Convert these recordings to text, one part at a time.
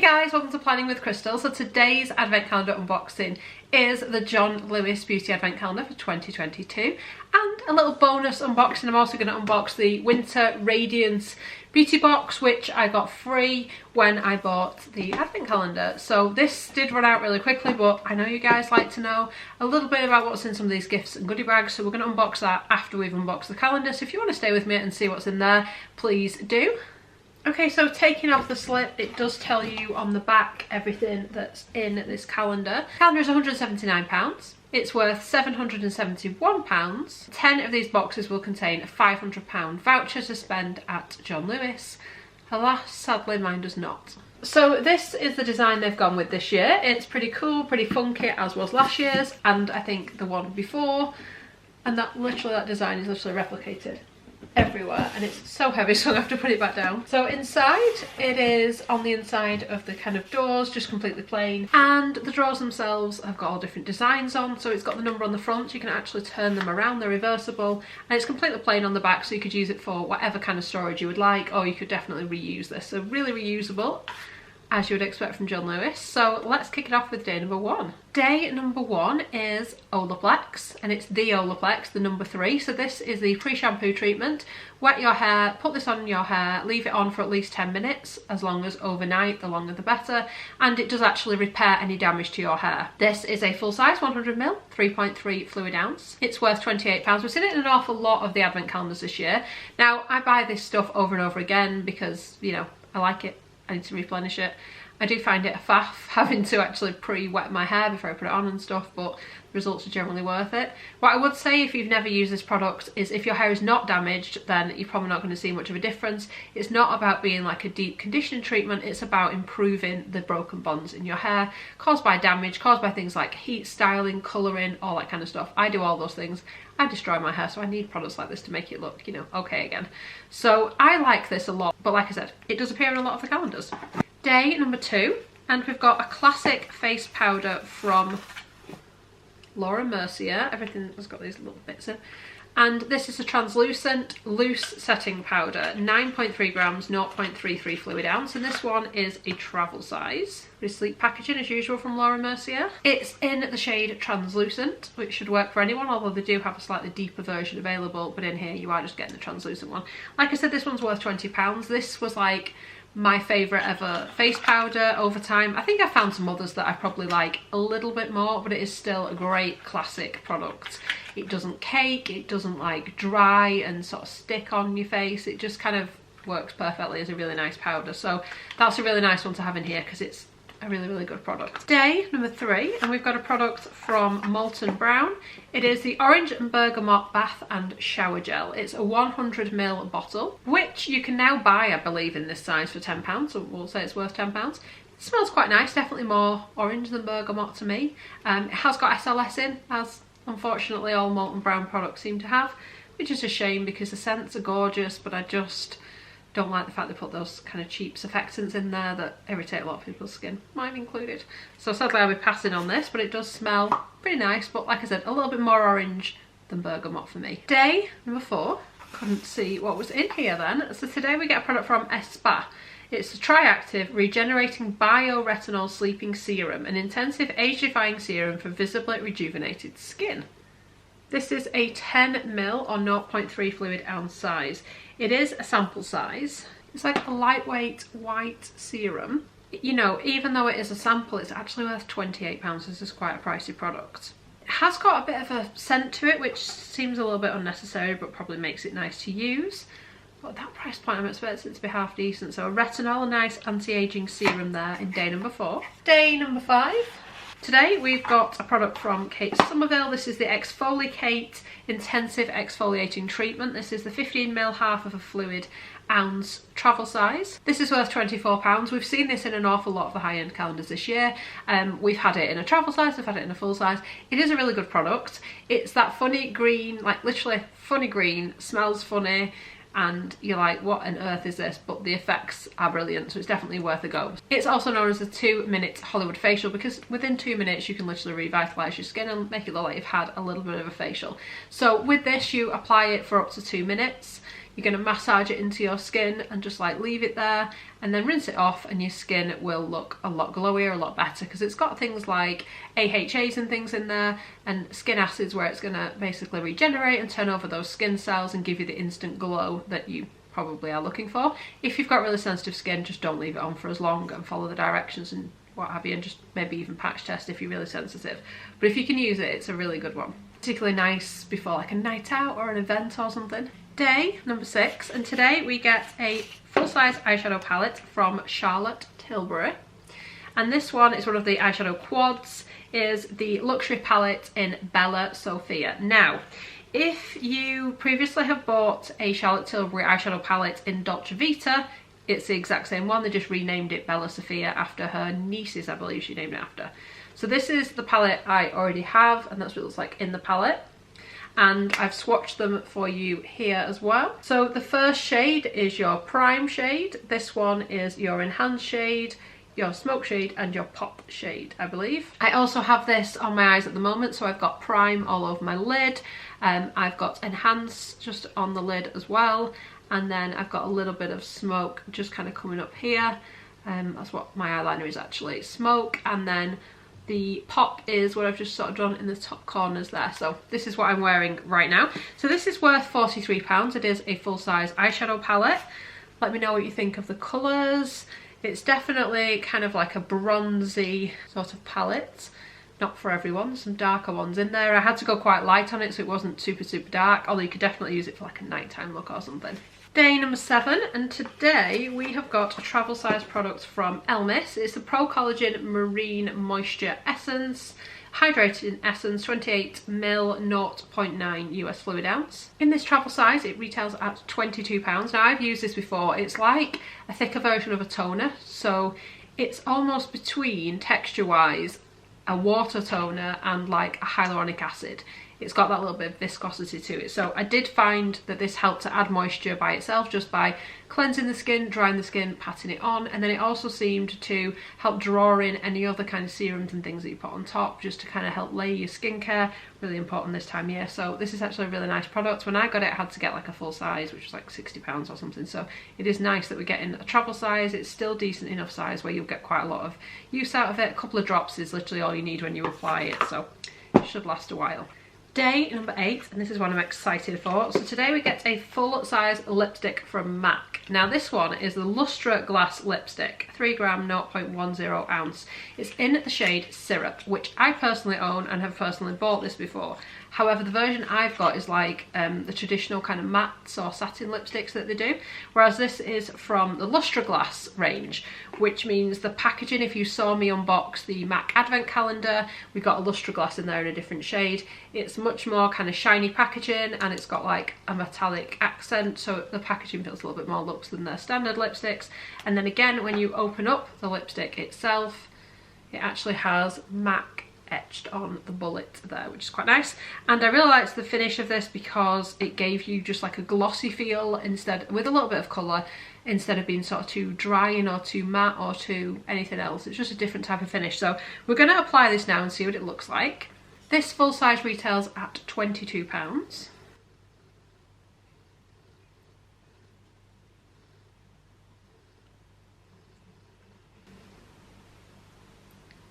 guys, welcome to Planning with Crystal. So today's advent calendar unboxing is the John Lewis Beauty Advent Calendar for 2022, and a little bonus unboxing. I'm also going to unbox the Winter Radiance beauty box, which I got free when I bought the advent calendar. So this did run out really quickly, but I know you guys like to know a little bit about what's in some of these gifts and goodie bags, so we're going to unbox that after we've unboxed the calendar. So if you want to stay with me and see what's in there, please do. Okay, so taking off the slip, it does tell you on the back everything that's in this calendar. The calendar is £179. It's worth £771. 10 of these boxes will contain a £500 voucher to spend at John Lewis. Alas, sadly mine does not. So this is the design they've gone with this year. It's pretty cool, pretty funky, as was last year's, and I think the one before. And that design is literally replicated everywhere, and it's so heavy, so I have to put it back down. So inside, it is on the inside of the kind of doors, just completely plain, and the drawers themselves have got all different designs on. So it's got the number on the front, you can actually turn them around, they're reversible, and it's completely plain on the back, so you could use it for whatever kind of storage you would like, or you could definitely reuse this. So really reusable, as you would expect from John Lewis. So let's kick it off with day number one. Day number one is Olaplex, and it's the Olaplex, the number 3. So this is the pre-shampoo treatment. Wet your hair, put this on your hair, leave it on for at least 10 minutes, as long as overnight, the longer the better, and it does actually repair any damage to your hair. This is a full size 100ml, 3.3 fluid ounce. It's worth £28. We've seen it in an awful lot of the advent calendars this year. Now, I buy this stuff over and over again because, you know, I like it. I need to replenish it. I do find it a faff having to actually pre-wet my hair before I put it on and stuff, but the results are generally worth it. What I would say, if you've never used this product, is if your hair is not damaged, then you're probably not going to see much of a difference. It's not about being like a deep conditioning treatment, it's about improving the broken bonds in your hair caused by damage, caused by things like heat, styling, colouring, all that kind of stuff. I do all those things. I destroy my hair, so I need products like this to make it look, you know, okay again. So I like this a lot, but like I said, it does appear in a lot of the calendars. Day number 2, and we've got a classic face powder from Laura Mercier. Everything has got these little bits in. And this is a translucent loose setting powder, 9.3 grams, 0.33 fluid ounce, and this one is a travel size. Pretty sleek packaging as usual from Laura Mercier. It's in the shade translucent, which should work for anyone, although they do have a slightly deeper version available, but in here you are just getting the translucent one. Like I said, this one's worth £20. This was like my favourite ever face powder over time. I think I found some others that I probably like a little bit more, but it is still a great classic product. It doesn't cake, it doesn't like dry and sort of stick on your face. It just kind of works perfectly as a really nice powder. So that's a really nice one to have in here because it's a really good product. Day number 3, and we've got a product from Molten Brown. It is the Orange and Bergamot Bath and Shower Gel. It's a 100ml bottle, which you can now buy, I believe, in this size for £10, so we'll say it's worth £10. It smells quite nice, definitely more orange than bergamot to me. It has got SLS in, as unfortunately all Molten Brown products seem to have, which is a shame because the scents are gorgeous, but I just don't like the fact they put those kind of cheap surfactants in there that irritate a lot of people's skin, mine included. So sadly I'll be passing on this, but it does smell pretty nice, but like I said, a little bit more orange than bergamot for me. Day number 4, couldn't see what was in here then. So today we get a product from Spa. It's a Triactive Regenerating Bioretinol Sleeping Serum, an intensive age-defying serum for visibly rejuvenated skin. This is a 10ml or 0.3 fluid ounce size. It is a sample size. It's like a lightweight white serum. You know, even though it is a sample, it's actually worth £28. This is quite a pricey product. It has got a bit of a scent to it, which seems a little bit unnecessary, but probably makes it nice to use. But at that price point, I'm expecting it to be half decent. So a retinol, a nice anti-aging serum there in day number 4. Day number 5. Today we've got a product from Kate Somerville. This is the Exfoliate Intensive Exfoliating Treatment. This is the 15ml, half of a fluid ounce travel size. This is worth £24. We've seen this in an awful lot of the high-end calendars this year. We've had it in a travel size, we've had it in a full size. It is a really good product. It's that funny green, like literally funny green, smells funny, and you're like, what on earth is this? But the effects are brilliant, so it's definitely worth a go. It's also known as a 2-minute Hollywood facial because within 2 minutes you can literally revitalise your skin and make it look like you've had a little bit of a facial. So with this, you apply it for up to 2 minutes. You're going to massage it into your skin and just like leave it there and then rinse it off, and your skin will look a lot glowier, a lot better, because it's got things like AHAs and things in there and skin acids where it's going to basically regenerate and turn over those skin cells and give you the instant glow that you probably are looking for. If you've got really sensitive skin, just don't leave it on for as long and follow the directions and what have you, and just maybe even patch test if you're really sensitive. But if you can use it, it's a really good one. Particularly nice before like a night out or an event or something. Day number 6, and today we get a full-size eyeshadow palette from Charlotte Tilbury. And this one is one of the eyeshadow quads, is the luxury palette in Bella Sophia. Now, if you previously have bought a Charlotte Tilbury eyeshadow palette in Dolce Vita, it's the exact same one. They just renamed it Bella Sophia after her nieces, I believe she named it after. So this is the palette I already have, and that's what it looks like in the palette. And I've swatched them for you here as well. So the first shade is your prime shade. This one is your enhanced shade, your smoke shade, and your pop shade, I believe. I also have this on my eyes at the moment, so I've got prime all over my lid. I've got enhance just on the lid as well, and then I've got a little bit of smoke just kind of coming up here. That's what my eyeliner is actually, smoke, and then the pop is what I've just sort of done in the top corners there. So this is what I'm wearing right now. So this is worth £43. It is a full-size eyeshadow palette. Let me know what you think of the colours. It's definitely kind of like a bronzy sort of palette. Not for everyone, some darker ones in there. I had to go quite light on it so it wasn't super dark, although you could definitely use it for like a nighttime look or something. Day number 7, and today we have got a travel size product from Elmis. It's the Pro Collagen Marine Moisture Essence, hydrating essence, 28ml, 0.9 US fluid ounce. In this travel size it retails at £22. Now I've used this before. It's like a thicker version of a toner, so it's almost between texture wise a water toner and like a hyaluronic acid. It's got that little bit of viscosity to it. So I did find that this helped to add moisture by itself just by cleansing the skin, drying the skin, patting it on, and then it also seemed to help draw in any other kind of serums and things that you put on top just to kind of help layer your skincare. Really important this time of year. So this is actually a really nice product. When I got it, I had to get like a full size, which was like £60 or something. So it is nice that we're getting a travel size. It's still decent enough size where you'll get quite a lot of use out of it. A couple of drops is literally all you need when you apply it, so it should last a while. Day number 8, and this is one I'm excited for. So today we get a full-size lipstick from MAC. Now this one is the Lustre Glass Lipstick, 3 gram, 0.10 ounce. It's in the shade Syrup, which I personally own and have personally bought this before. However, the version I've got is like the traditional kind of mattes or satin lipsticks that they do, whereas this is from the Lustre Glass range, which means the packaging, if you saw me unbox the MAC advent calendar, we got a Lustre Glass in there in a different shade. It's much more kind of shiny packaging, and it's got like a metallic accent, so the packaging feels a little bit more luxe than their standard lipsticks. And then again, when you open up the lipstick itself, it actually has MAC etched on the bullet there, which is quite nice. And I really liked the finish of this because it gave you just like a glossy feel instead, with a little bit of colour, instead of being sort of too drying or too matte or too anything else. It's just a different type of finish. So we're going to apply this now and see what it looks like. This full size retails at £22.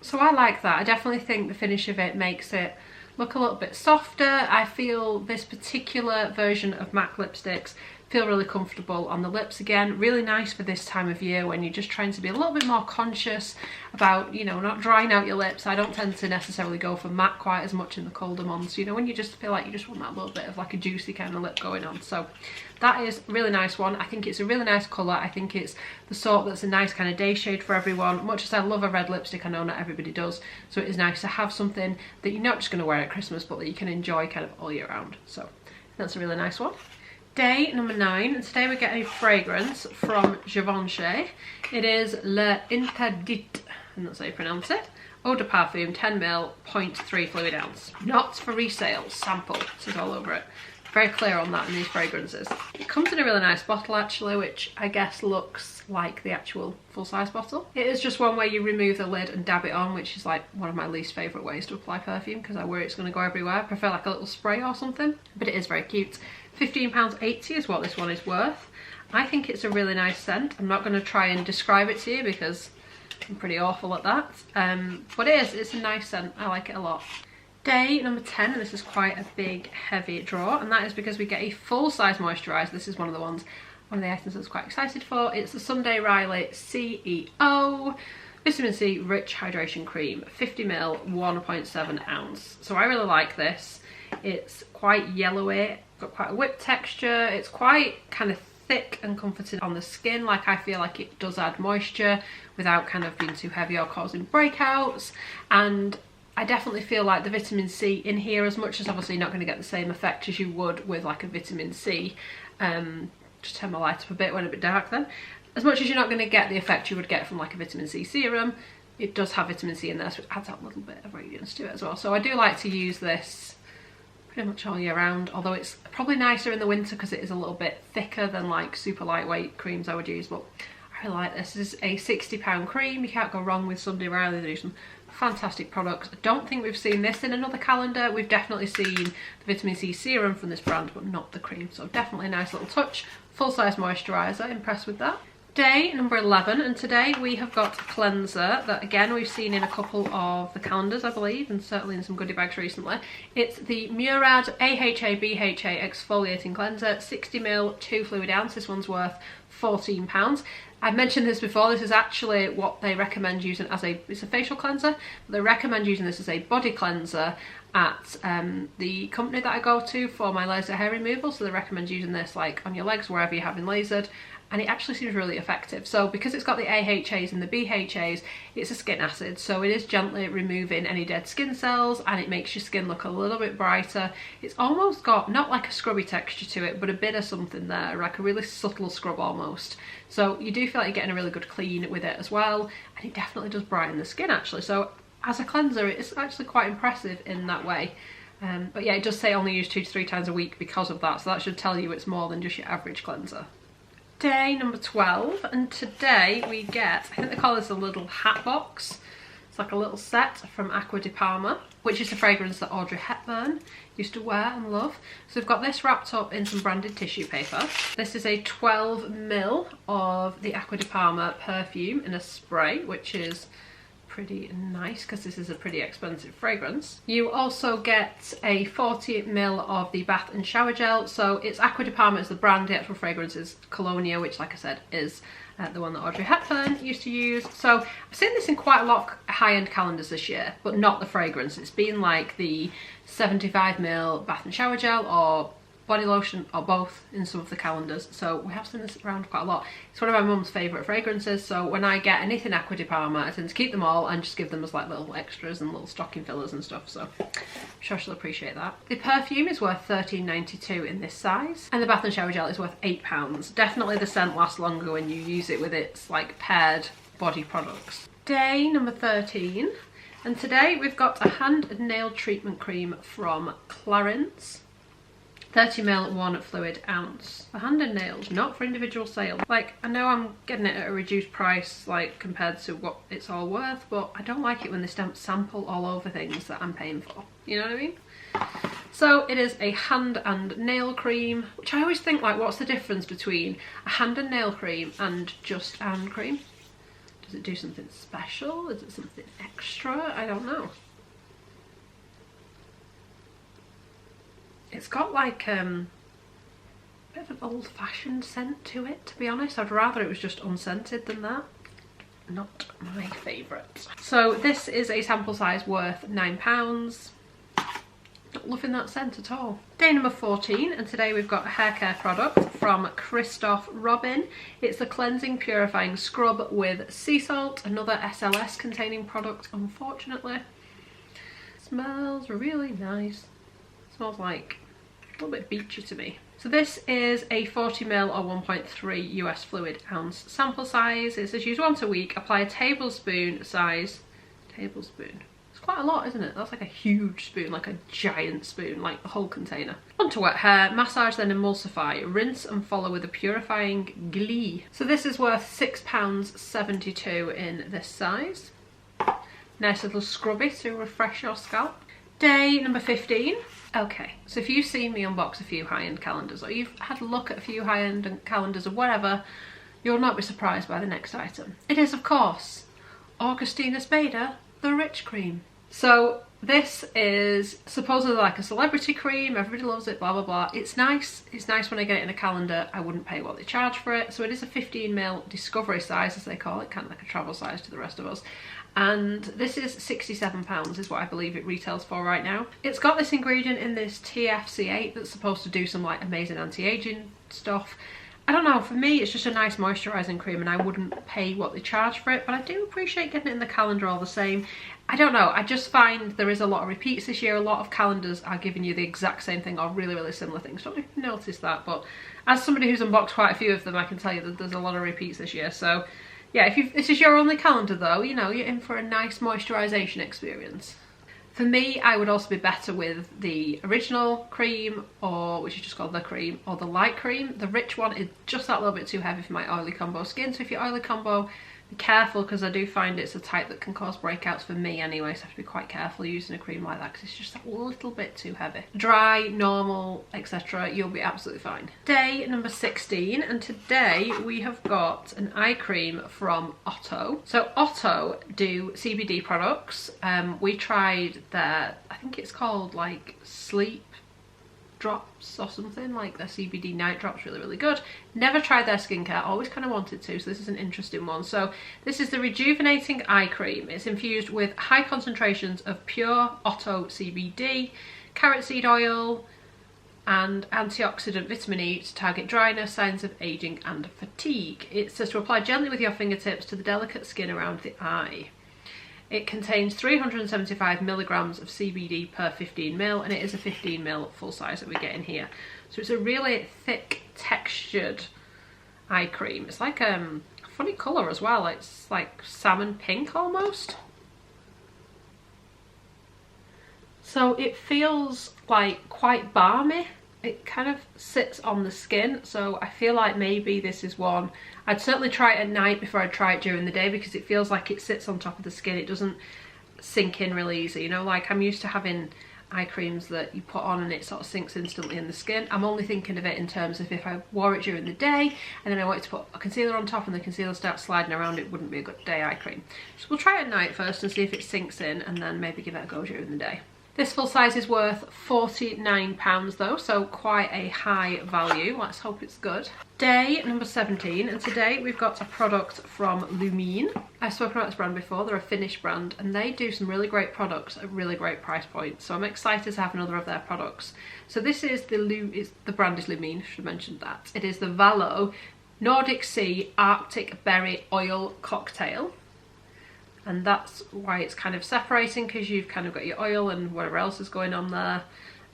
So I like that. I definitely think the finish of it makes it look a little bit softer. I feel this particular version of MAC lipsticks feel really comfortable on the lips again. Really nice for this time of year when you're just trying to be a little bit more conscious about, you know, not drying out your lips. I don't tend to necessarily go for matte quite as much in the colder months, you know, when you just feel like you just want that little bit of like a juicy kind of lip going on. So that is a really nice one. I think it's a really nice colour. I think it's the sort that's a nice kind of day shade for everyone. Much as I love a red lipstick, I know not everybody does. So it is nice to have something that you're not just going to wear at Christmas, but that you can enjoy kind of all year round. So that's a really nice one. Day number 9, and today we get a fragrance from Givenchy. It is Le Interdit, and that's how you pronounce it. Eau de Parfum, 10ml, 0.3 fluid ounce. Not for resale, sample, it says all over it. Very clear on that in these fragrances. It comes in a really nice bottle actually, which I guess looks like the actual full-size bottle. It is just one where you remove the lid and dab it on, which is like one of my least favourite ways to apply perfume because I worry it's going to go everywhere. I prefer like a little spray or something, but it is very cute. £15.80 is what this one is worth. I think it's a really nice scent. I'm not going to try and describe it to you because I'm pretty awful at that. But it's a nice scent. I like it a lot. Day number 10, and this is quite a big heavy draw, and that is because we get a full-size moisturiser. This is one of the items I was quite excited for. It's the Sunday Riley CEO Vitamin C Rich Hydration Cream, 50ml, 1.7 ounce. So I really like this. It's quite yellowy, got quite a whipped texture. It's quite kind of thick and comforting on the skin. Like I feel like it does add moisture without kind of being too heavy or causing breakouts. And I definitely feel like the vitamin C in here, as much as obviously you're not going to get the same effect as you would with like a vitamin C, just turn my light up a bit, went a bit dark then. As much as you're not going to get the effect you would get from like a vitamin C serum, it does have vitamin C in there, so it adds that little bit of radiance to it as well. So I do like to use this pretty much all year round, although it's probably nicer in the winter because it is a little bit thicker than like super lightweight creams I would use. But I really like this. This is a £60 cream. You can't go wrong with Sunday Riley. They do some fantastic products. I don't think we've seen this in another calendar. We've definitely seen the vitamin C serum from this brand, but not the cream. So definitely a nice little touch. Full-size moisturiser. Impressed with that. Day number 11, and today we have got a cleanser that again we've seen in a couple of the calendars I believe, and certainly in some goodie bags recently. It's the Murad AHA BHA exfoliating cleanser, 60ml, 2 fluid ounce. This one's worth £14. I've mentioned this before. This is actually what they recommend using as it's a facial cleanser, but they recommend using this as a body cleanser at the company that I go to for my laser hair removal. So they recommend using this like on your legs, wherever you're having lasered, and it actually seems really effective. So because it's got the AHAs and the BHAs, it's a skin acid, so it is gently removing any dead skin cells, and it makes your skin look a little bit brighter. It's almost got not like a scrubby texture to it, but a bit of something there, like a really subtle scrub almost. So you do feel like you're getting a really good clean with it as well, and it definitely does brighten the skin actually. So as a cleanser, it's actually quite impressive in that way. But yeah, it does say only use 2 to 3 times a week because of that, so that should tell you it's more than just your average cleanser. Day number 12, and today we get, I think they call this a little hat box. It's like a little set from Acqua di Parma, which is a fragrance that Audrey Hepburn used to wear and love. So we've got this wrapped up in some branded tissue paper. This is a 12ml of the Acqua di Parma perfume in a spray, which is pretty nice because this is a pretty expensive fragrance. You also get a 40ml of the bath and shower gel. So it's Acqua di Parma is the brand, the actual fragrance is Colonia, which like I said is the one that Audrey Hepburn used to use. So I've seen this in quite a lot of high-end calendars this year, but not the fragrance. It's been like the 75ml bath and shower gel or body lotion or both in some of the calendars. So we have seen this around quite a lot. It's one of my mum's favourite fragrances, so when I get anything Acqua di Parma I tend to keep them all and just give them as like little extras and little stocking fillers and stuff, so I'm sure she'll appreciate that. The perfume is worth £13.92 in this size, and the bath and shower gel is worth £8. Definitely the scent lasts longer when you use it with its like paired body products. Day number 13, and today we've got a hand and nail treatment cream from Clarins. 30ml, 1 fluid ounce. For hand and nails, not for individual sale. Like, I know I'm getting it at a reduced price, like, compared to what it's all worth, but I don't like it when they sample all over things that I'm paying for. You know what I mean? So it is a hand and nail cream, which I always think, like, what's the difference between a hand and nail cream and just hand cream? Does it do something special? Is it something extra? I don't know. It's got like a bit of an old-fashioned scent to it, to be honest. I'd rather it was just unscented than that. Not my favourite. So this is a sample size worth £9. Not loving that scent at all. Day number 14, and today we've got a hair care product from Christoph Robin. It's the Cleansing Purifying Scrub with Sea Salt, another SLS containing product, unfortunately. Smells really nice. Smells like a little bit beachy to me. So this is a 40ml or 1.3 US fluid ounce sample size. It says use once a week, apply a tablespoon size, it's quite quite a lot, isn't it? That's like a huge spoon, like a giant spoon, like the whole container. On to wet hair, massage then emulsify, rinse and follow with a purifying glee. So this is worth £6.72 in this size. Nice little scrubby to refresh your scalp. Day number 15. Okay, so if you've seen me unbox a few high-end calendars, or you've had a look at a few high-end calendars or whatever, you'll not be surprised by the next item. It is, of course, Augustinus Bader, the Rich Cream. So this is supposedly like a celebrity cream, everybody loves it, blah blah blah. It's nice when I get it in a calendar. I wouldn't pay what they charge for it. So it is a 15ml discovery size, as they call it, kind of like a travel size to the rest of us. And this is £67 is what I believe it retails for right now. It's got this ingredient in this TFC8 that's supposed to do some like amazing anti-aging stuff. I don't know, for me it's just a nice moisturising cream and I wouldn't pay what they charge for it, but I do appreciate getting it in the calendar all the same. I don't know, I just find there is a lot of repeats this year. A lot of calendars are giving you the exact same thing or really similar things. Don't know if you've noticed that, but as somebody who's unboxed quite a few of them, I can tell you that there's a lot of repeats this year. So yeah, if this is your only calendar though, you know, you're in for a nice moisturisation experience. For me, I would also be better with the original cream, or which is just called the cream, or the light cream. The rich one is just that little bit too heavy for my oily combo skin, so if you're oily combo, be careful, because I do find it's a type that can cause breakouts for me anyway, so I have to be quite careful using a cream like that because it's just a little bit too heavy. Dry, normal, etc., you'll be absolutely fine. Day number 16, and today we have got an eye cream from Otto. So Otto do CBD products. We tried their, I think it's called like sleep drops or something, like their CBD night drops, really good. Never tried their skincare, always kind of wanted to, so this is an interesting one. So this is the rejuvenating eye cream. It's infused with high concentrations of pure Otto CBD, carrot seed oil and antioxidant vitamin E to target dryness, signs of aging and fatigue. It says to apply gently with your fingertips to the delicate skin around the eye. It contains 375 milligrams of CBD per 15ml, and it is a 15ml full size that we get in here. So it's a really thick, textured eye cream. It's like a funny colour as well. It's like salmon pink almost. So it feels like quite balmy. It kind of sits on the skin, so I feel like maybe this is one I'd certainly try it at night before I try it during the day, because it feels like it sits on top of the skin. It doesn't sink in really easy, you know, like I'm used to having eye creams that you put on and it sort of sinks instantly in the skin. I'm only thinking of it in terms of if I wore it during the day and then I wanted to put a concealer on top and the concealer starts sliding around, it wouldn't be a good day eye cream. So we'll try it at night first and see if it sinks in, and then maybe give it a go during the day. This full size is worth £49 though, so quite a high value. Let's hope it's good. Day number 17, and today we've got a product from Lumine. I've spoken about this brand before. They're a Finnish brand and they do some really great products at really great price points, so I'm excited to have another of their products. So this is the brand is Lumine, should have mentioned that. It is the Valo Nordic Sea Arctic Berry Oil Cocktail. And that's why it's kind of separating, because you've kind of got your oil and whatever else is going on there.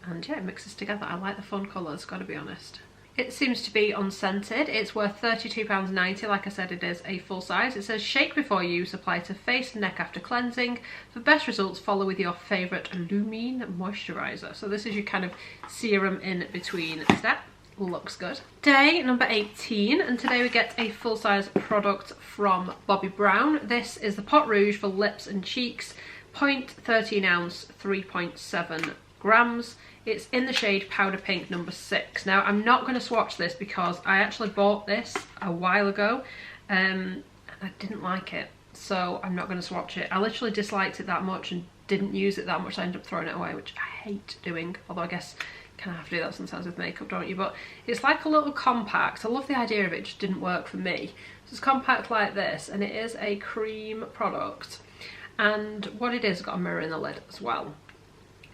And yeah, it mixes together. I like the fun colours, gotta be honest. It seems to be unscented. It's worth £32.90. Like I said, it is a full size. It says shake before use, apply to face and neck after cleansing. For best results, follow with your favourite Lumine moisturiser. So this is your kind of serum in between step. Looks good. Day number 18, and today we get a full-size product from Bobbi Brown. This is the Pot Rouge for lips and cheeks, 0.13 ounce, 3.7 grams. It's in the shade Powder Pink number 6. Now I'm not going to swatch this because I actually bought this a while ago and I didn't like it, so I'm not going to swatch it. I literally disliked it that much and didn't use it that much. I ended up throwing it away, which I hate doing, although I guess kind of have to do that sometimes with makeup, don't you? But it's like a little compact. I love the idea of it, just didn't work for me. So it's compact like this, and it is a cream product, and what it is, got a mirror in the lid as well,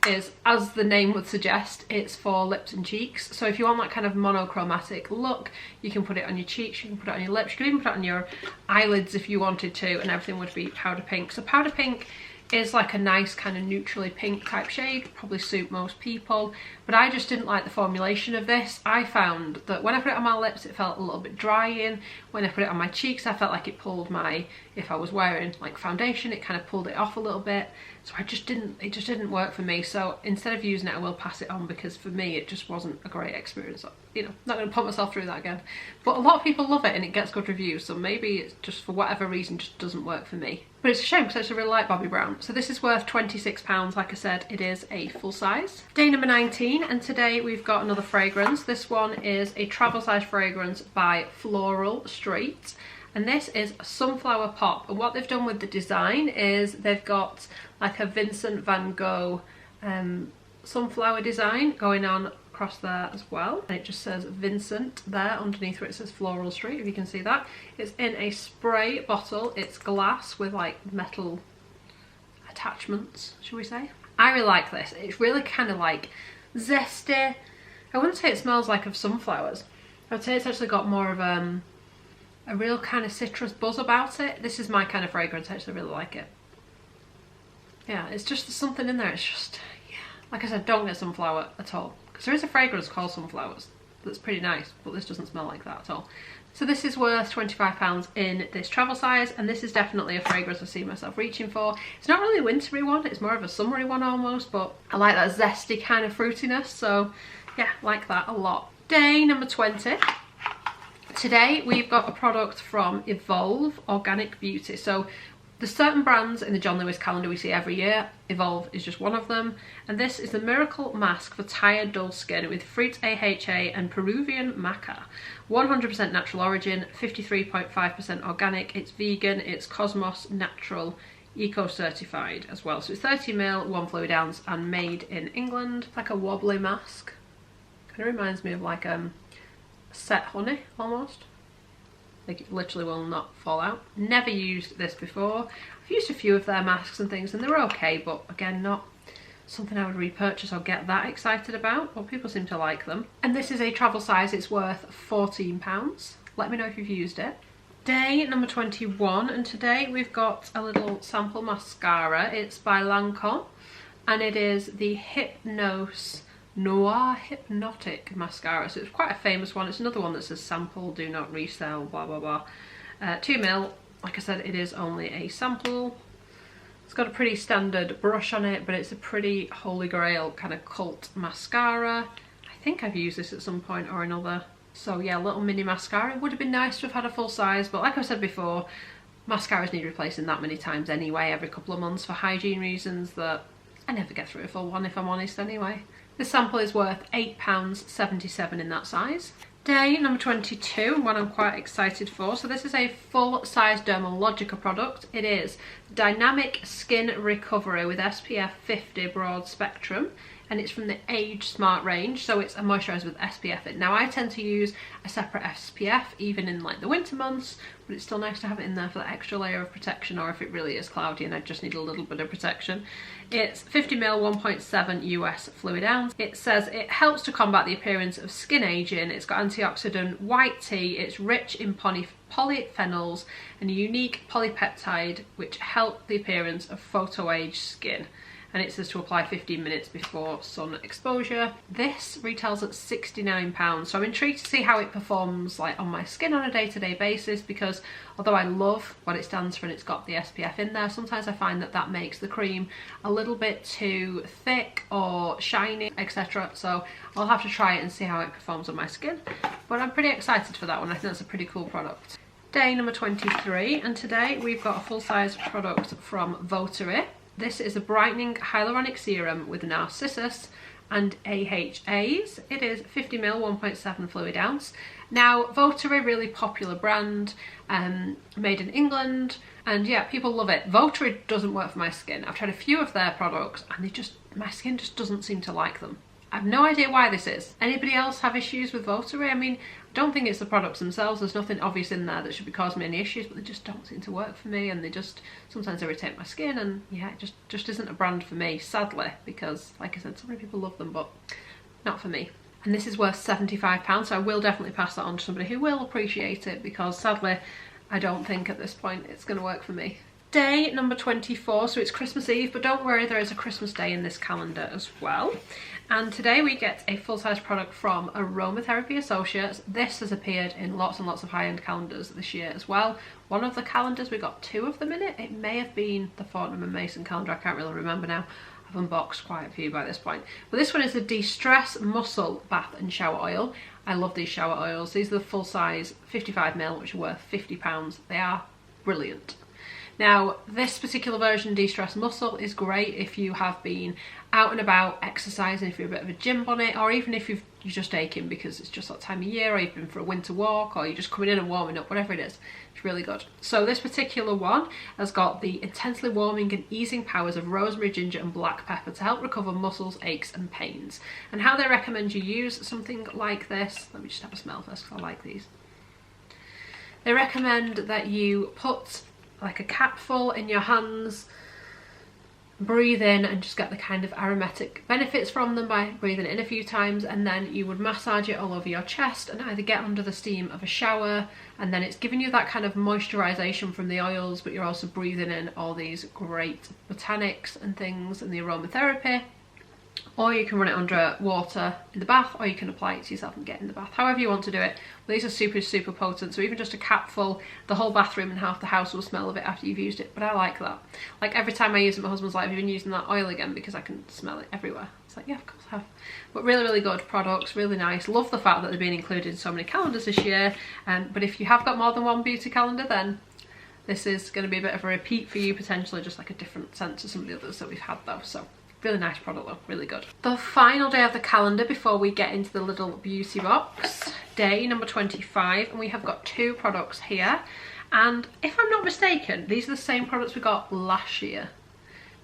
is, as the name would suggest, it's for lips and cheeks. So if you want that kind of monochromatic look, you can put it on your cheeks, you can put it on your lips, you can even put it on your eyelids if you wanted to, and everything would be powder pink. So powder pink is like a nice kind of neutrally pink type shade, probably suit most people, but I just didn't like the formulation of this. I found that when I put it on my lips it felt a little bit drying. When I put it on my cheeks I felt like it pulled my, if I was wearing like foundation, it kind of pulled it off a little bit. So it just didn't work for me. So instead of using it I will pass it on, because for me it just wasn't a great experience. You know, not going to put myself through that again. But a lot of people love it and it gets good reviews, so maybe it's just for whatever reason just doesn't work for me. But it's a shame because I actually really like Bobbi Brown. So this is worth £26. Like I said, it is a full size. Day number 19, and today we've got another fragrance. This one is a travel size fragrance by Floral Street. And this is a Sunflower Pop. And what they've done with the design is they've got like a Vincent van Gogh sunflower design going on across there as well. And it just says Vincent there underneath where it says Floral Street, if you can see that. It's in a spray bottle. It's glass with like metal attachments, should we say. I really like this. It's really kind of like zesty. I wouldn't say it smells like of sunflowers. I would say it's actually got more of a real kind of citrus buzz about it. This is my kind of fragrance. I actually really like it. Yeah, it's just there's something in there. It's just, yeah. Like I said, don't get sunflower at all. Because there is a fragrance called Sunflowers that's pretty nice, but this doesn't smell like that at all. So this is worth £25 in this travel size, and this is definitely a fragrance I see myself reaching for. It's not really a wintry one, it's more of a summery one almost, but I like that zesty kind of fruitiness, so yeah, like that a lot. Day number 20. Today we've got a product from Evolve Organic Beauty. So there's certain brands in the John Lewis calendar we see every year. Evolve is just one of them. And this is the Miracle Mask for Tired Dull Skin with Fruit AHA and Peruvian Maca. 100% natural origin, 53.5% organic. It's vegan, it's Cosmos Natural Eco Certified as well. So it's 30ml, 1 fluid ounce, and made in England. It's like a wobbly mask. Kind of reminds me of like set honey almost. Like it literally will not fall out. Never used this before. I've used a few of their masks and things and they were okay, but again not something I would repurchase or get that excited about, but people seem to like them. And this is a travel size, it's worth £14. Let me know if you've used it. Day number 21, and today we've got a little sample mascara. It's by Lancome and it is the Hypnose Noir Hypnotic Mascara. So it's quite a famous one. It's another one that says sample, do not resell, blah blah blah. 2ml. Like I said, it is only a sample. It's got a pretty standard brush on it, but it's a pretty holy grail kind of cult mascara. I think I've used this at some point or another. So yeah, little mini mascara. It would have been nice to have had a full size, but like I said before, mascaras need replacing that many times anyway, every couple of months, for hygiene reasons that I never get through a full one if I'm honest anyway. This sample is worth £8.77 in that size. Day number 22, and one I'm quite excited for. So this is a full-size Dermalogica product. It is Dynamic Skin Recovery with SPF 50 Broad Spectrum, and it's from the Age Smart range, so it's a moisturiser with SPF in. Now I tend to use a separate SPF even in like the winter months, but it's still nice to have it in there for that extra layer of protection, or if it really is cloudy and I just need a little bit of protection. It's 50ml, 1.7 US fluid ounce. It says it helps to combat the appearance of skin aging. It's got antioxidant white tea. It's rich in polyphenols and a unique polypeptide which help the appearance of photo-age skin. And it says to apply 15 minutes before sun exposure. This retails at £69, so I'm intrigued to see how it performs like on my skin on a day-to-day basis, because although I love what it stands for and it's got the SPF in there, sometimes I find that that makes the cream a little bit too thick or shiny, etc. So I'll have to try it and see how it performs on my skin. But I'm pretty excited for that one. I think that's a pretty cool product. Day number 23, and today we've got a full-size product from Votary. This is a brightening hyaluronic serum with Narcissus and AHAs. It is 50ml, 1.7 fluid ounce. Now, Votary, really popular brand, made in England, and yeah, people love it. Votary doesn't work for my skin. I've tried a few of their products and my skin just doesn't seem to like them. I have no idea why this is. Anybody else have issues with Votary? I mean, I don't think it's the products themselves. There's nothing obvious in there that should be causing me any issues, but they just don't seem to work for me, and they just sometimes irritate my skin, and yeah, it just isn't a brand for me, sadly, because like I said, so many people love them, but not for me. And this is worth £75, so I will definitely pass that on to somebody who will appreciate it, because sadly, I don't think at this point it's going to work for me. day number 24, so it's Christmas Eve, but don't worry, there is a Christmas Day in this calendar as well. And today we get a full-size product from Aromatherapy Associates. This has appeared in lots and lots of high-end calendars this year as well. One of the calendars, we got 2 of them in it. It may have been the Fortnum & Mason calendar, I can't really remember now. I've unboxed quite a few by this point. But this one is the De-Stress Muscle Bath and Shower Oil. I love these shower oils. These are the full-size 55ml, which are worth £50. They are brilliant. Now, this particular version, De-Stress Muscle, is great if you have been out and about exercising, if you're a bit of a gym bonnet, or even if you're just aching because it's just that time of year, or you've been for a winter walk, or you're just coming in and warming up, whatever it is. It's really good. So this particular one has got the intensely warming and easing powers of rosemary, ginger and black pepper to help recover muscles, aches and pains. And how they recommend you use something like this, let me just have a smell first because I like these. They recommend that you put like a capful in your hands, breathe in and just get the kind of aromatic benefits from them by breathing it in a few times, and then you would massage it all over your chest and either get under the steam of a shower, and then it's giving you that kind of moisturization from the oils, but you're also breathing in all these great botanics and things and the aromatherapy. Or you can run it under water in the bath, or you can apply it to yourself and get in the bath, however you want to do it. But these are super potent, so even just a capful, the whole bathroom and half the house will smell of it after you've used it. But I like that. Like every time I use it, my husband's like, have you been using that oil again? Because I can smell it everywhere. It's like, yeah, of course I have. But really good products, really nice. Love the fact that they're being included in so many calendars this year. But if you have got more than one beauty calendar, then this is going to be a bit of a repeat for you, potentially just like a different scent to some of the others that we've had though. So really nice product though, really good. The final day of the calendar before we get into the little beauty box, day number 25, and we have got 2 products here. And if I'm not mistaken, these are the same products we got last year.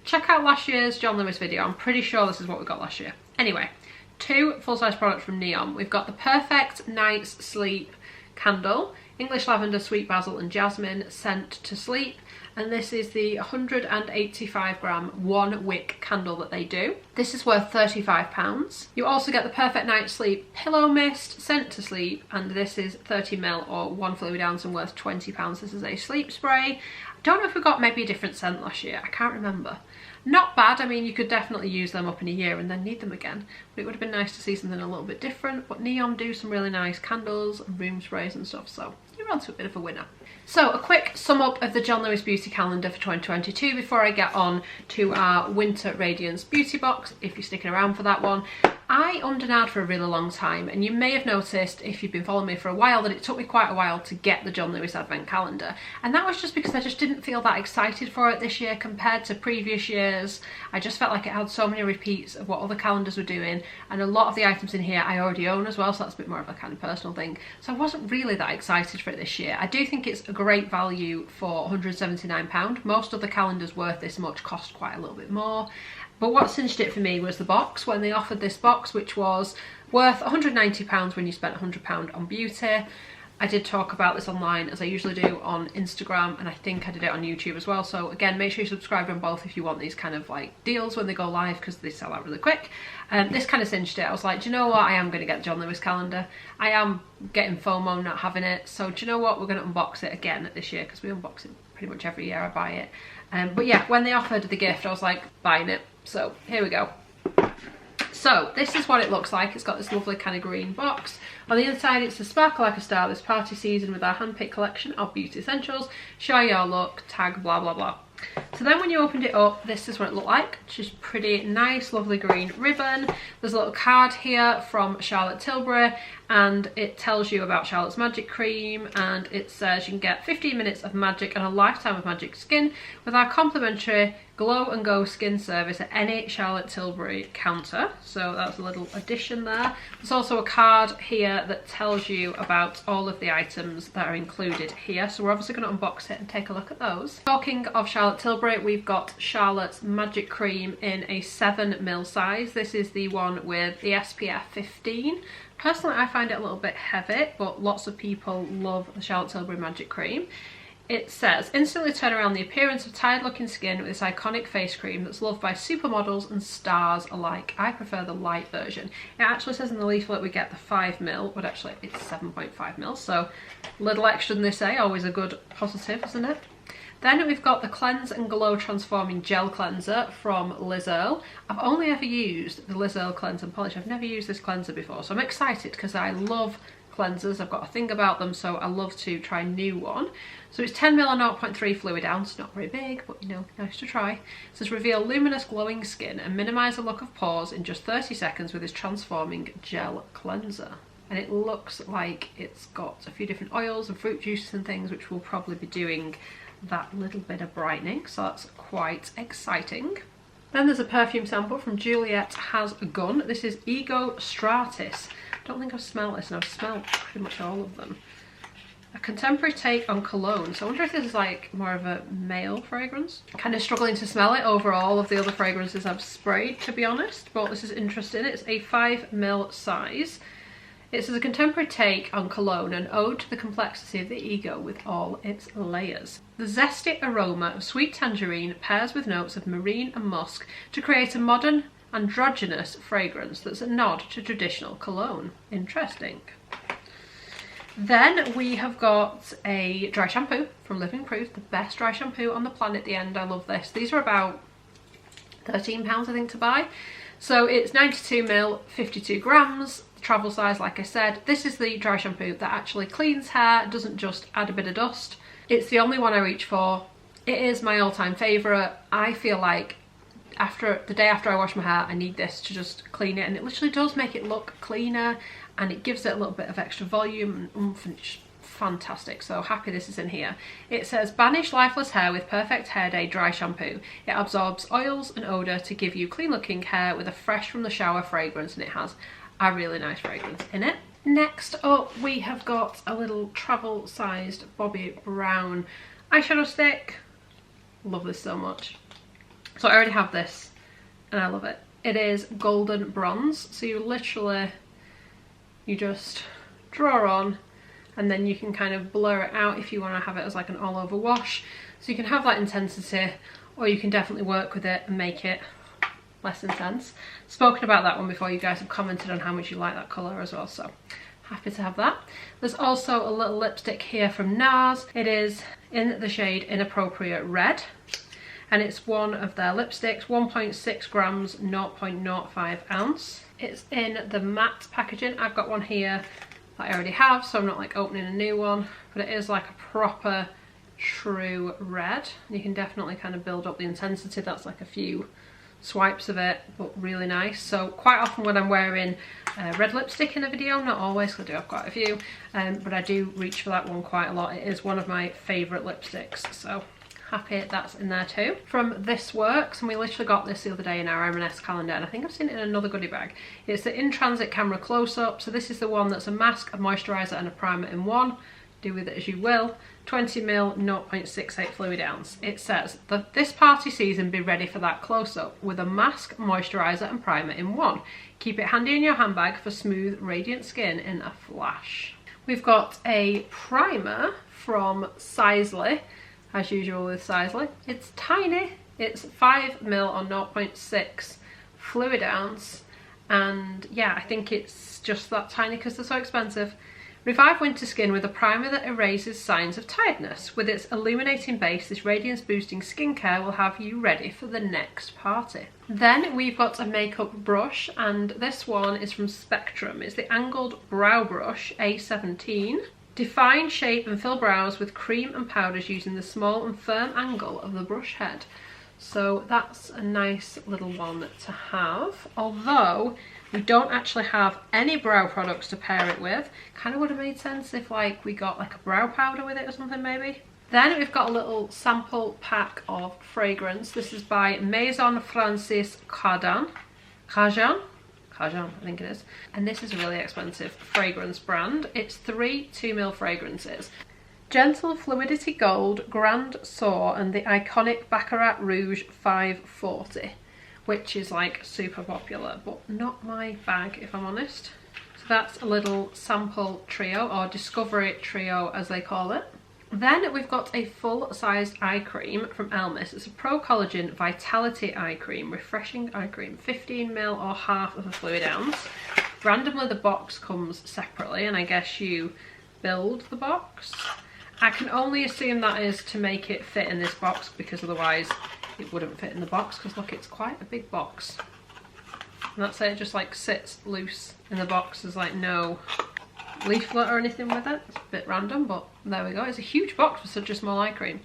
Check out last year's John Lewis video, I'm pretty sure this is what we got last year. Anyway, 2 full-size products from Neon. We've got the Perfect Night's Sleep Candle, English Lavender, Sweet Basil and Jasmine Scent to Sleep. And this is the 185 gram 1 wick candle that they do. This is worth £35. You also get the Perfect Night Sleep Pillow Mist Scent to Sleep, and this is 30ml or 1 fluid ounce and worth £20. This is a sleep spray. I don't know if we got maybe a different scent last year, I can't remember. Not bad, I mean you could definitely use them up in a year and then need them again, but it would have been nice to see something a little bit different. But Neon do some really nice candles and room sprays and stuff, so you're onto a bit of a winner. So a quick sum up of the John Lewis Beauty Calendar for 2022 before I get on to our Winter Radiance Beauty Box, if you're sticking around for that one. I ummed and ahed for a really long time, and you may have noticed if you've been following me for a while that it took me quite a while to get the John Lewis Advent Calendar, and that was just because I just didn't feel that excited for it this year compared to previous years. I just felt like it had so many repeats of what other calendars were doing, and a lot of the items in here I already own as well, so that's a bit more of a kind of personal thing, so I wasn't really that excited for it this year. I do think it's a great value for £179. Most of the calendars worth this much cost quite a little bit more. But what cinched it for me was the box. When they offered this box, which was worth £190 when you spent £100 on beauty. I did talk about this online, as I usually do on Instagram, and I think I did it on YouTube as well. So again, make sure you subscribe on both if you want these kind of like deals when they go live, because they sell out really quick. This kind of cinched it. I was like, do you know what? I am going to get the John Lewis calendar. I am getting FOMO not having it. So do you know what? We're going to unbox it again this year, because we unbox it pretty much every year I buy it. But yeah, when they offered the gift, I was like, buying it. So here we go. So this is what it looks like. It's got this lovely kind of green box. On the inside it's a sparkle like a star this party season with our handpicked collection of beauty essentials. Share your look, tag blah blah blah. So then when you opened it up, this is what it looked like. Just pretty nice, lovely green ribbon. There's a little card here from Charlotte Tilbury, and it tells you about Charlotte's Magic Cream, and it says you can get 15 minutes of magic and a lifetime of magic skin with our complimentary Glow and Go skin service at any Charlotte Tilbury counter. So that's a little addition there. There's also a card here that tells you about all of the items that are included here. So we're obviously going to unbox it and take a look at those. Talking of Charlotte Tilbury, we've got Charlotte's Magic Cream in a 7ml size. This is the one with the SPF 15. Personally, I find it a little bit heavy, but lots of people love the Charlotte Tilbury Magic Cream. It says, instantly turn around the appearance of tired looking skin with this iconic face cream that's loved by supermodels and stars alike. I prefer the light version. It actually says in the leaflet we get the 5ml, but actually it's 7.5ml, so a little extra than they say, always a good positive, isn't it? Then we've got the Cleanse and Glow Transforming Gel Cleanser from Liz Earle. I've only ever used the Liz Earle Cleanse and Polish. I've never used this cleanser before, so I'm excited because I love cleansers. I've got a thing about them, so I love to try a new one. So it's 10ml and 0.3 fluid ounce, not very big, but you know, nice to try. It says reveal luminous glowing skin and minimise the look of pores in just 30 seconds with this transforming gel cleanser. And it looks like it's got a few different oils and fruit juices and things, which will probably be doing that little bit of brightening, so that's quite exciting. Then there's a perfume sample from Juliet Has a Gun. This is Ego Stratus. I don't think I've smelled this, and I've smelled pretty much all of them. A contemporary take on cologne. So I wonder if this is like more of a male fragrance. Kind of struggling to smell it over all of the other fragrances I've sprayed, to be honest, but this is interesting. It's a 5ml size. It says a contemporary take on cologne, an ode to the complexity of the ego with all its layers. The zesty aroma of sweet tangerine pairs with notes of marine and musk to create a modern, androgynous fragrance that's a nod to traditional cologne. Interesting. Then we have got a dry shampoo from Living Proof, the best dry shampoo on the planet. The end, I love this. These are about £13 I think to buy. So it's 92ml, 52 grams. Travel size, like I said. This is the dry shampoo that actually cleans hair, doesn't just add a bit of dust. It's the only one I reach for. It is my all-time favourite. I feel like the day after I wash my hair, I need this to just clean it, and it literally does make it look cleaner, and it gives it a little bit of extra volume and oomph, and it's fantastic. So happy this is in here. It says banish lifeless hair with Perfect Hair Day dry shampoo. It absorbs oils and odour to give you clean looking hair with a fresh from the shower fragrance, and it has a really nice fragrance in it. Next up we have got a little travel sized Bobbi Brown eyeshadow stick. Love this so much. So I already have this and I love it. It is golden bronze, so you just draw on and then you can kind of blur it out if you want to have it as like an all over wash. So you can have that intensity, or you can definitely work with it and make it less intense. Spoken about that one before. You guys have commented on how much you like that colour as well, so happy to have that. There's also a little lipstick here from NARS. It is in the shade Inappropriate Red, and it's one of their lipsticks, 1.6 grams, 0.05 ounce. It's in the matte packaging. I've got one here that I already have, so I'm not like opening a new one, but it is like a proper true red. You can definitely kind of build up the intensity. That's like a few swipes of it, but really nice. So quite often when I'm wearing red lipstick in a video, not always because I do have quite a few, but I do reach for that one quite a lot. It is one of my favourite lipsticks, so happy that's in there too. From This Works, and we literally got this the other day in our M&S calendar, and I think I've seen it in another goodie bag. It's the In Transit Camera Close-Up. So this is the one that's a mask, a moisturiser and a primer in one. Do with it as you will. 20ml, 0.68 fluid ounce. It says that this party season be ready for that close-up with a mask, moisturiser and primer in one. Keep it handy in your handbag for smooth, radiant skin in a flash. We've got a primer from Sisley, as usual with Sisley. It's tiny. It's 5ml on 0.6 fluid ounce, and yeah, I think it's just that tiny because they're so expensive. Revive winter skin with a primer that erases signs of tiredness. With its illuminating base, this radiance boosting skincare will have you ready for the next party. Then we've got a makeup brush, and this one is from Spectrum. It's the Angled Brow Brush A17. Define, shape and fill brows with cream and powders using the small and firm angle of the brush head. So that's a nice little one to have, although we don't actually have any brow products to pair it with. Kind of would have made sense if like we got like a brow powder with it or something maybe. Then we've got a little sample pack of fragrance. This is by Maison Francis Cardin. Cardin, I think it is. And this is a really expensive fragrance brand. It's 3 2ml fragrances. Gentle Fluidity Gold, Grand Soar and the iconic Baccarat Rouge 540, which is like super popular, but not my bag if I'm honest. So that's a little sample trio, or discovery trio as they call it. Then we've got a full-sized eye cream from Elmis. It's a Pro Collagen Vitality Eye Cream, refreshing eye cream, 15ml or half of a fluid ounce. Randomly the box comes separately, and I guess you build the box. I can only assume that is to make it fit in this box, because otherwise it wouldn't fit in the box, because look, it's quite a big box. And that's it, just like sits loose in the box. There's like no leaflet or anything with it. It's a bit random, but there we go. It's a huge box for such a small eye cream.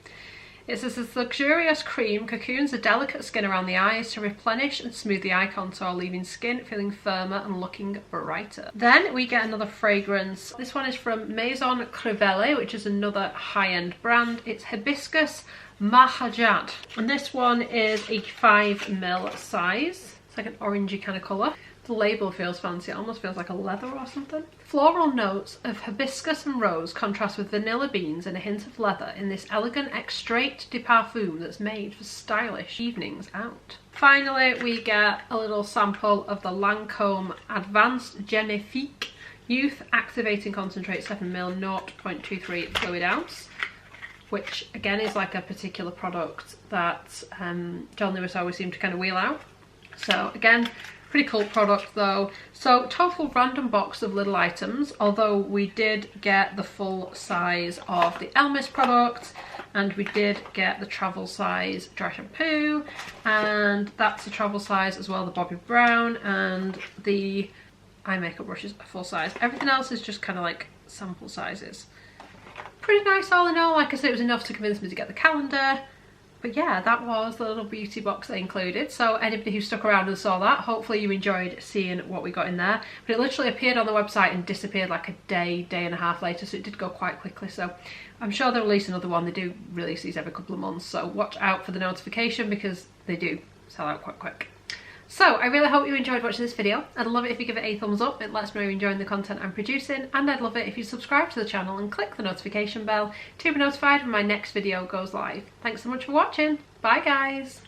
It says this luxurious cream cocoons the delicate skin around the eyes to replenish and smooth the eye contour, leaving skin feeling firmer and looking brighter. Then we get another fragrance. This one is from Maison Crevelle, which is another high-end brand. It's Hibiscus Mahajad. And this one is a 5ml size. It's like an orangey kind of colour. The label feels fancy, it almost feels like a leather or something. Floral notes of hibiscus and rose contrast with vanilla beans and a hint of leather in this elegant extrait de parfum that's made for stylish evenings out. Finally, we get a little sample of the Lancôme Advanced Genifique Youth Activating Concentrate 7ml 0.23 fluid ounce, which again is like a particular product that John Lewis always seemed to kind of wheel out. So again, pretty cool product though. So total random box of little items, although we did get the full size of the Elmis product, and we did get the travel size dry shampoo, and that's the travel size as well, the Bobbi Brown, and the eye makeup brushes are full size. Everything else is just kind of like sample sizes. Pretty nice all in all. Like I said, it was enough to convince me to get the calendar. But yeah, that was the little beauty box they included. So anybody who stuck around and saw that, hopefully you enjoyed seeing what we got in there. But it literally appeared on the website and disappeared like a day and a half later, so it did go quite quickly. So I'm sure they'll release another one. They do release these every couple of months, so watch out for the notification because they do sell out quite quick. So I really hope you enjoyed watching this video. I'd love it if you give it a thumbs up. It lets me know you're enjoying the content I'm producing, and I'd love it if you subscribe to the channel and click the notification bell to be notified when my next video goes live. Thanks so much for watching. Bye guys.